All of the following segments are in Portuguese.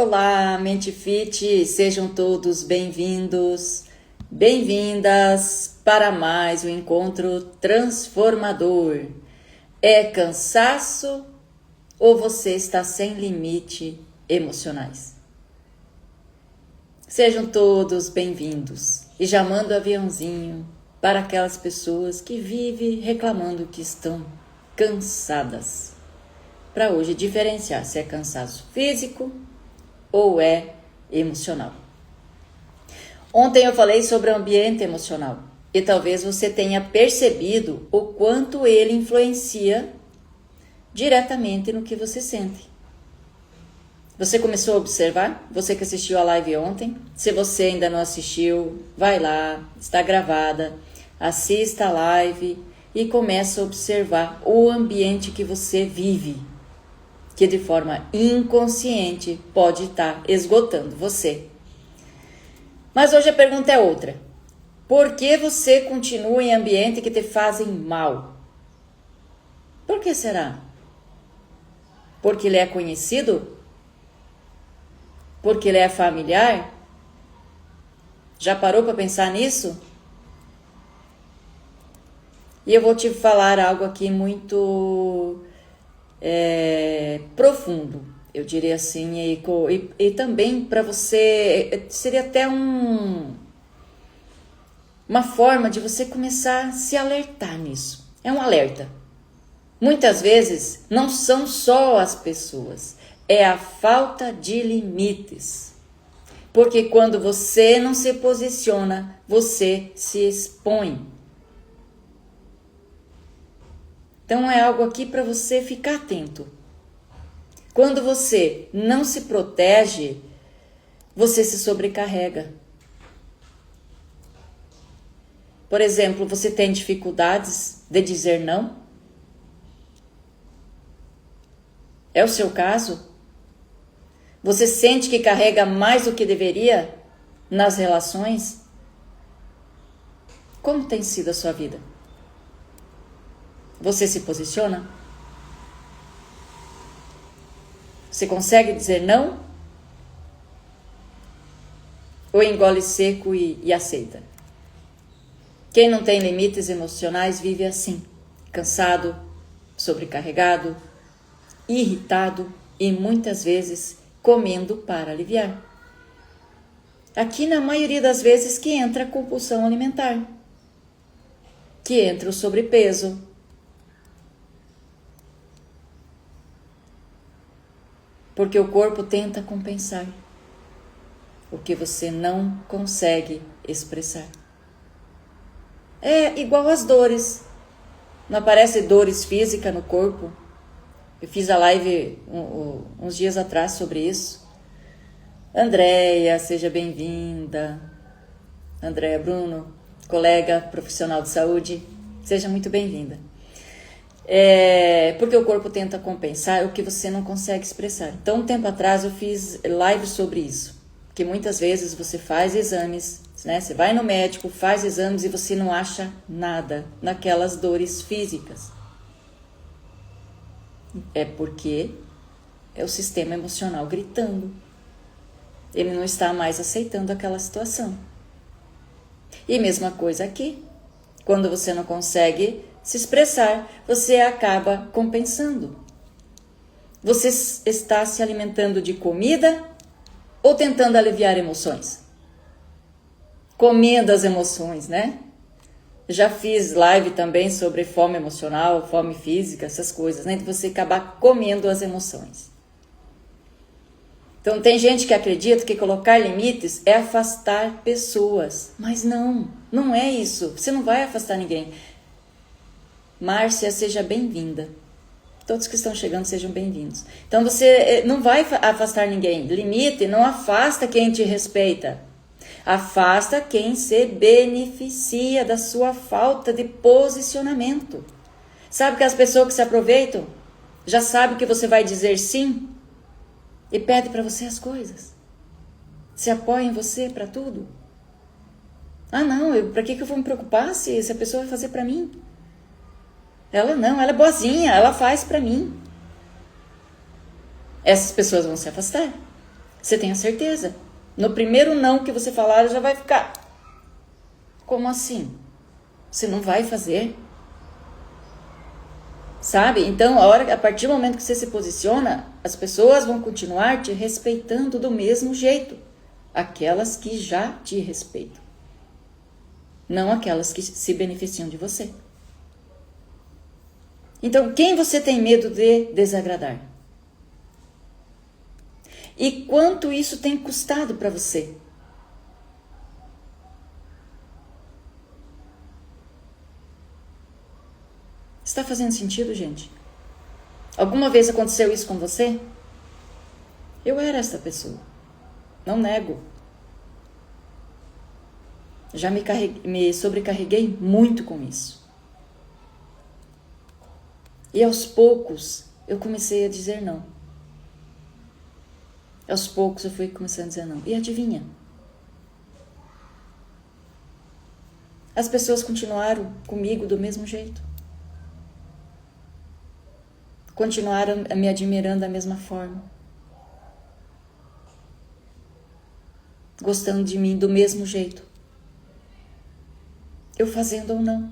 Olá, Mente Fit, sejam todos bem-vindos, bem-vindas para mais um encontro transformador. É cansaço ou você está sem limite emocionais? Sejam todos bem-vindos e já mando aviãozinho para aquelas pessoas que vivem reclamando que estão cansadas. Para hoje diferenciar se é cansaço físico ou é emocional. Ontem eu falei sobre o ambiente emocional e talvez você tenha percebido o quanto ele influencia diretamente no que você sente. Você começou a observar? Você que assistiu a live ontem? Se você ainda não assistiu, vai lá, está gravada, assista a live e comece a observar o ambiente que você vive, que de forma inconsciente pode estar esgotando você. Mas hoje a pergunta é outra. Por que você continua em ambiente que te fazem mal? Por que será? Porque ele é conhecido? Porque ele é familiar? Já parou para pensar nisso? E eu vou te falar algo aqui muito profundo, eu diria assim, e também para você, seria até uma forma de você começar a se alertar nisso. É um alerta. Muitas vezes não são só as pessoas, é a falta de limites. Porque quando você não se posiciona, você se expõe. Então é algo aqui para você ficar atento. Quando você não se protege, você se sobrecarrega. Por exemplo, você tem dificuldades de dizer não? É o seu caso? Você sente que carrega mais do que deveria nas relações? Como tem sido a sua vida? Você se posiciona? Você consegue dizer não? Ou engole seco e aceita? Quem não tem limites emocionais vive assim, cansado, sobrecarregado, irritado e muitas vezes comendo para aliviar. Aqui na maioria das vezes que entra a compulsão alimentar, que entra o sobrepeso, porque o corpo tenta compensar o que você não consegue expressar. É igual às dores. Não aparece dores físicas no corpo? Eu fiz a live uns dias atrás sobre isso. Andréia, seja bem-vinda. Andréia Bruno, colega profissional de saúde, seja muito bem-vinda. Porque o corpo tenta compensar o que você não consegue expressar. Então, um tempo atrás eu fiz live sobre isso, que muitas vezes você faz exames, né? Você vai no médico, faz exames e você não acha nada naquelas dores físicas. É porque é o sistema emocional gritando. Ele não está mais aceitando aquela situação. E mesma coisa aqui. Quando você não consegue se expressar, você acaba compensando. Você está se alimentando de comida ou tentando aliviar emoções? Comendo as emoções, né? Já fiz live também sobre fome emocional, fome física, essas coisas, né? De você acabar comendo as emoções. Então tem gente que acredita que colocar limites é afastar pessoas. Mas não é isso. Você não vai afastar ninguém. Márcia, seja bem-vinda. Todos que estão chegando sejam bem-vindos. Então você não vai afastar ninguém. Limite não afasta quem te respeita. Afasta quem se beneficia da sua falta de posicionamento. Sabe que as pessoas que se aproveitam já sabem que você vai dizer sim e pede para você as coisas. Se apoia em você para tudo. Ah, não, para que eu vou me preocupar se a pessoa vai fazer para mim? Ela não, ela é boazinha, ela faz para mim. Essas pessoas vão se afastar. Você tem a certeza. No primeiro não que você falar, já vai ficar. Como assim? Você não vai fazer? Sabe? Então, a partir do momento que você se posiciona, as pessoas vão continuar te respeitando do mesmo jeito. Aquelas que já te respeitam. Não aquelas que se beneficiam de você. Então, quem você tem medo de desagradar? E quanto isso tem custado para você? Está fazendo sentido, gente? Alguma vez aconteceu isso com você? Eu era essa pessoa. Não nego. Já me sobrecarreguei muito com isso. E aos poucos eu comecei a dizer não. Aos poucos eu fui começando a dizer não. E adivinha? As pessoas continuaram comigo do mesmo jeito. Continuaram me admirando da mesma forma. Gostando de mim do mesmo jeito. Eu fazendo ou não.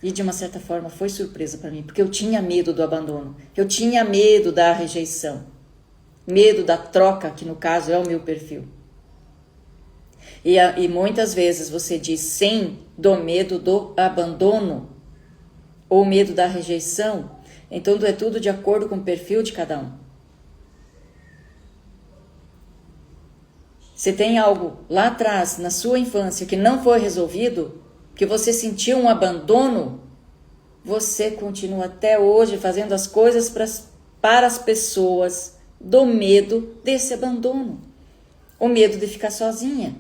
E de uma certa forma foi surpresa para mim, porque eu tinha medo do abandono. Eu tinha medo da rejeição. Medo da troca, que no caso é o meu perfil. E muitas vezes você diz sim do medo do abandono ou medo da rejeição. Então é tudo de acordo com o perfil de cada um. Se tem algo lá atrás, na sua infância, que não foi resolvido, que você sentiu um abandono, você continua até hoje fazendo as coisas para as pessoas do medo desse abandono. O medo de ficar sozinha.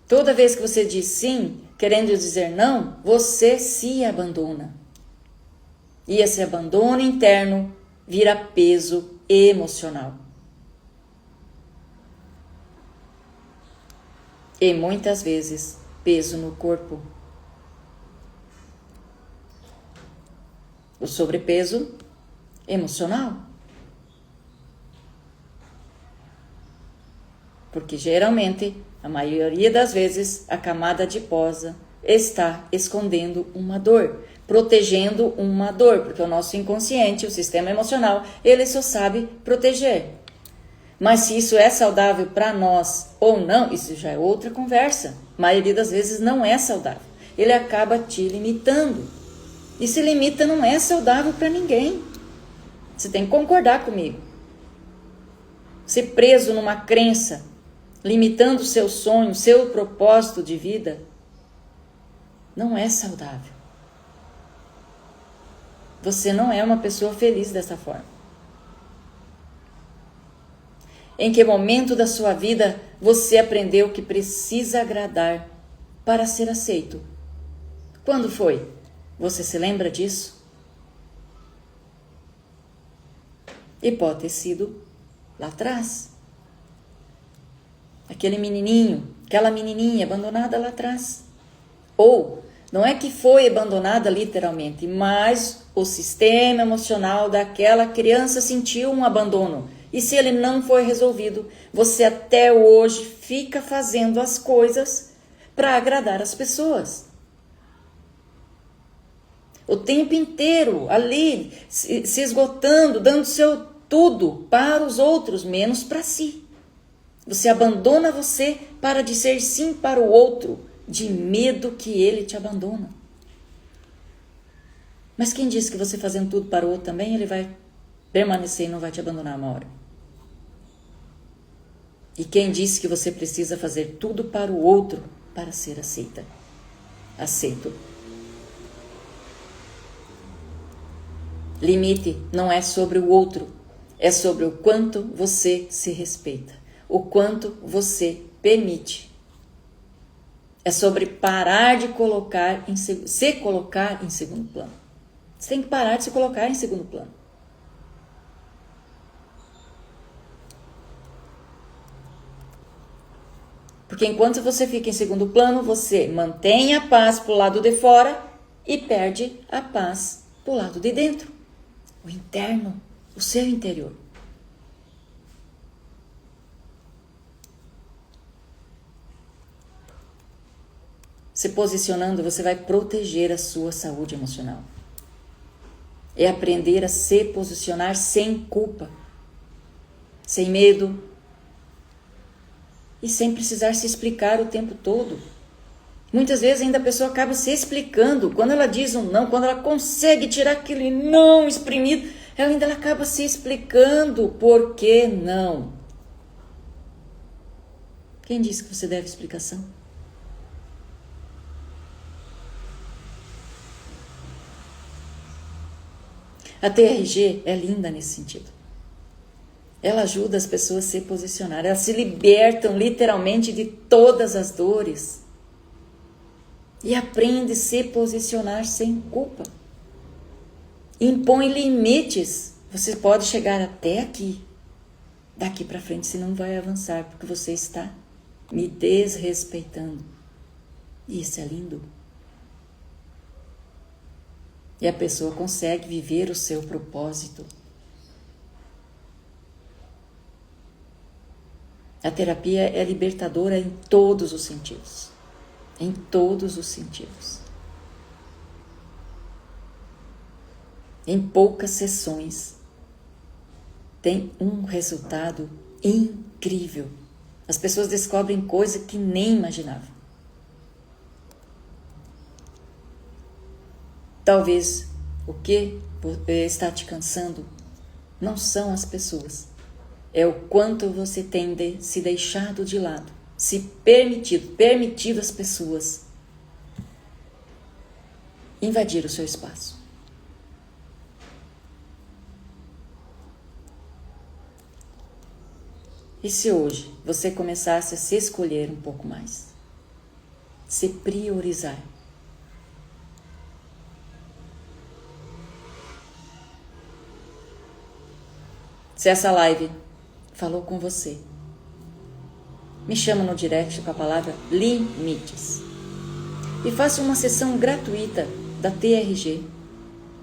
Toda vez que você diz sim, querendo dizer não, você se abandona. E esse abandono interno vira peso emocional. E muitas vezes, peso no corpo. O sobrepeso emocional. Porque geralmente, a maioria das vezes, a camada adiposa está escondendo uma dor, protegendo uma dor, porque o nosso inconsciente, o sistema emocional, ele só sabe proteger. Mas se isso é saudável para nós ou não, isso já é outra conversa. A maioria das vezes não é saudável. Ele acaba te limitando. E se limita não é saudável para ninguém. Você tem que concordar comigo. Ser preso numa crença, limitando o seu sonho, seu propósito de vida, não é saudável. Você não é uma pessoa feliz dessa forma. Em que momento da sua vida você aprendeu que precisa agradar para ser aceito? Quando foi? Você se lembra disso? E pode ter sido lá atrás. Aquele menininho, aquela menininha abandonada lá atrás. Ou, não é que foi abandonada literalmente, mas o sistema emocional daquela criança sentiu um abandono. E se ele não foi resolvido, você até hoje fica fazendo as coisas para agradar as pessoas. O tempo inteiro ali, se esgotando, dando seu tudo para os outros, menos para si. Você abandona você para dizer sim para o outro, de medo que ele te abandona. Mas quem disse que você fazendo tudo para o outro também, ele vai permanecer e não vai te abandonar uma hora? E quem disse que você precisa fazer tudo para o outro para ser aceita? Aceito. Limite não é sobre o outro, é sobre o quanto você se respeita, o quanto você permite. É sobre parar de se colocar em segundo plano. Você tem que parar de se colocar em segundo plano. Porque enquanto você fica em segundo plano, você mantém a paz pro lado de fora e perde a paz pro lado de dentro. o interno, o seu interior. Se posicionando, você vai proteger a sua saúde emocional. É aprender a se posicionar sem culpa, sem medo e sem precisar se explicar o tempo todo. Muitas vezes ainda a pessoa acaba se explicando. Quando ela diz um não, quando ela consegue tirar aquele não exprimido, ela acaba se explicando por que não. Quem disse que você deve explicação? A TRG é linda nesse sentido. Ela ajuda as pessoas a se posicionar. Elas se libertam literalmente de todas as dores. E aprende a se posicionar sem culpa. Impõe limites. Você pode chegar até aqui. Daqui para frente você não vai avançar, porque você está me desrespeitando. E isso é lindo. E a pessoa consegue viver o seu propósito. A terapia é libertadora em todos os sentidos. Em todos os sentidos. Em poucas sessões, tem um resultado incrível. As pessoas descobrem coisas que nem imaginavam. Talvez o que está te cansando não são as pessoas. É o quanto você tem se deixado de lado, se permitido as pessoas invadir o seu espaço. E se hoje você começasse a se escolher um pouco mais, se priorizar? Se essa live falou com você, me chama no direct com a palavra limites e faça uma sessão gratuita da TRG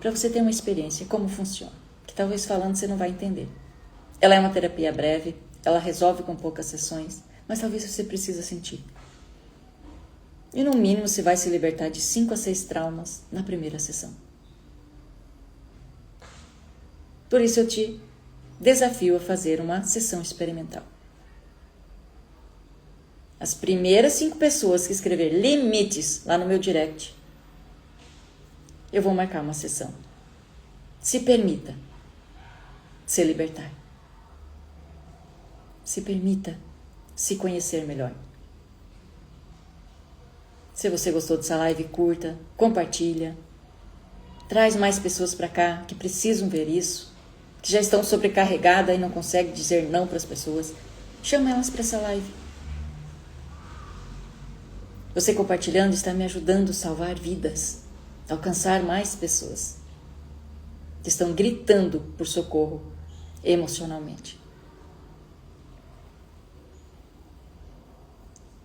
para você ter uma experiência como funciona, que talvez falando você não vai entender. Ela é uma terapia breve, ela resolve com poucas sessões, mas talvez você precise sentir. E no mínimo você vai se libertar de 5 a 6 traumas na primeira sessão. Por isso eu te desafio a fazer uma sessão experimental. As primeiras 5 pessoas que escrever limites lá no meu direct, eu vou marcar uma sessão. Se permita se libertar. Se permita se conhecer melhor. Se você gostou dessa live, curta, compartilha. Traz mais pessoas para cá que precisam ver isso, que já estão sobrecarregadas e não conseguem dizer não para as pessoas. Chama elas para essa live. Você compartilhando está me ajudando a salvar vidas, a alcançar mais pessoas que estão gritando por socorro emocionalmente.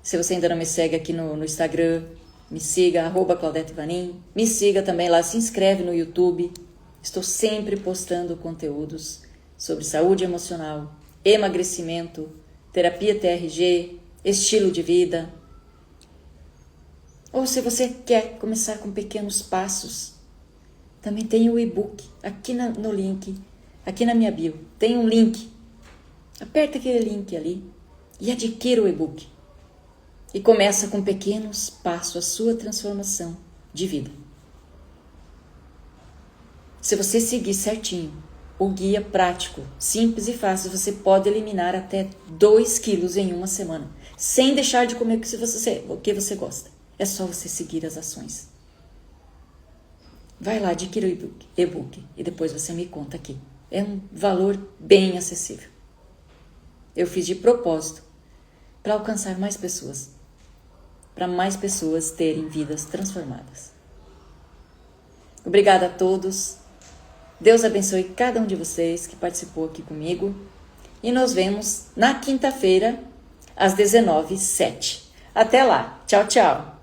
Se você ainda não me segue aqui no Instagram, me siga, @ClaudetteVanin. Me siga também lá, se inscreve no YouTube. Estou sempre postando conteúdos sobre saúde emocional, emagrecimento, terapia TRG, estilo de vida. Ou se você quer começar com pequenos passos, também tem o e-book aqui no link, aqui na minha bio. Tem um link. Aperta aquele link ali e adquira o e-book. E começa com pequenos passos a sua transformação de vida. Se você seguir certinho o guia prático, simples e fácil, você pode eliminar até 2 quilos em uma semana, sem deixar de comer o que você gosta. É só você seguir as ações. Vai lá, adquira o e-book e depois você me conta aqui. É um valor bem acessível. Eu fiz de propósito para alcançar mais pessoas, para mais pessoas terem vidas transformadas. Obrigada a todos. Deus abençoe cada um de vocês que participou aqui comigo. E nos vemos na quinta-feira, às 19h07. Até lá. Tchau, tchau.